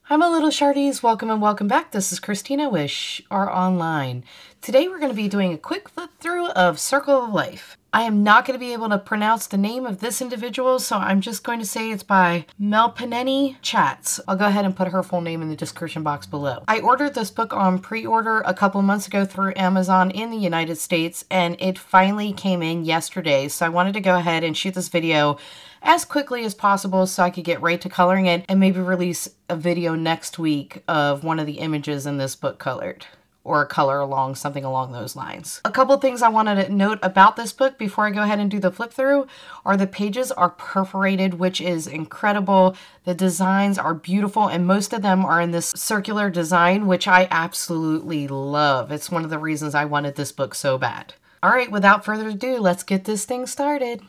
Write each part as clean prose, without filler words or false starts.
Hi, my little shardies. Welcome and welcome back. This is Christina with Shhh Online. Today we're going to be doing a quick flip through of Circle of Life. I am not going to be able to pronounce the name of this individual, so I'm just going to say it's by Melpomeni Chatzipanagiotou. I'll go ahead and put her full name in the description box below. I ordered this book on pre-order a couple months ago through Amazon in the United States, and it finally came in yesterday, so I wanted to go ahead and shoot this video as quickly as possible so I could get right to coloring it and maybe release a video next week of one of the images in this book colored, or color along, something along those lines. A couple things I wanted to note about this book before I go ahead and do the flip through are the pages are perforated, which is incredible. The designs are beautiful, and most of them are in this circular design, which I absolutely love. It's one of the reasons I wanted this book so bad. All right, without further ado, let's get this thing started.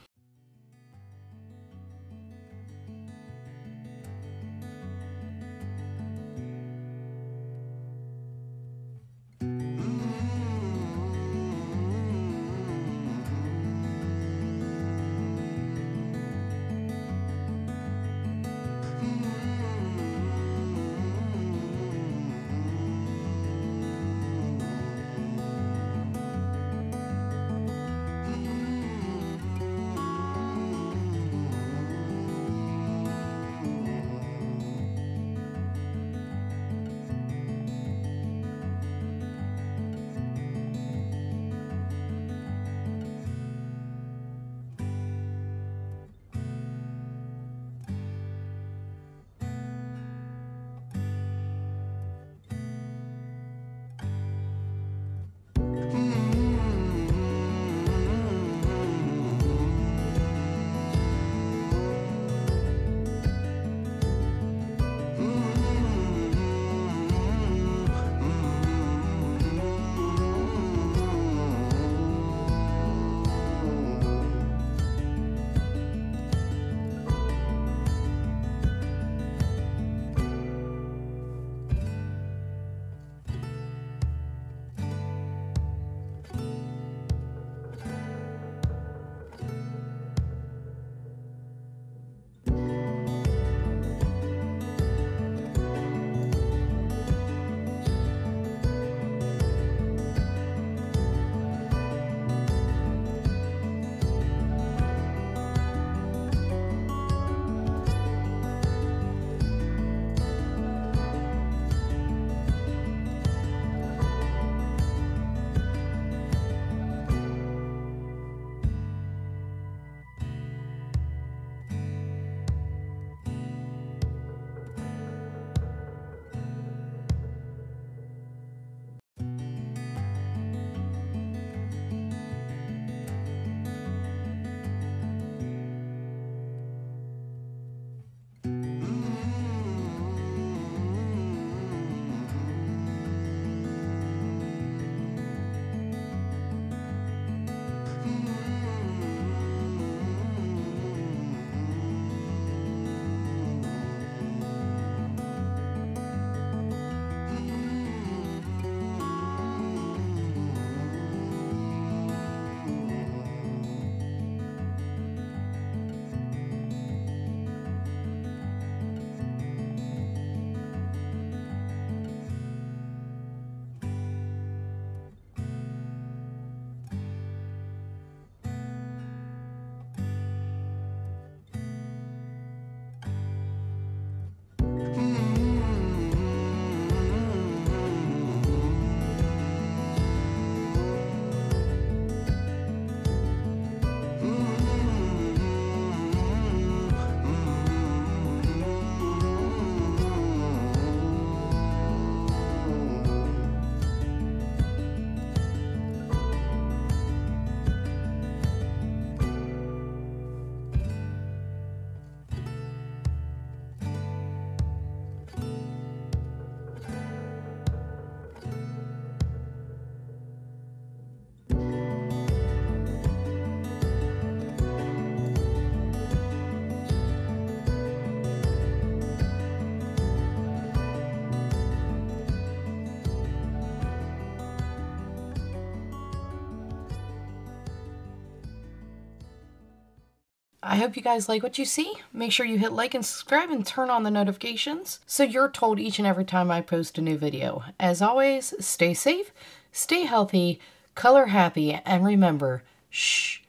I hope you guys like what you see. Make sure you hit like and subscribe and turn on the notifications so you're told each and every time I post a new video. As always, stay safe, stay healthy, color happy, and remember, shh,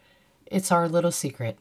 it's our little secret.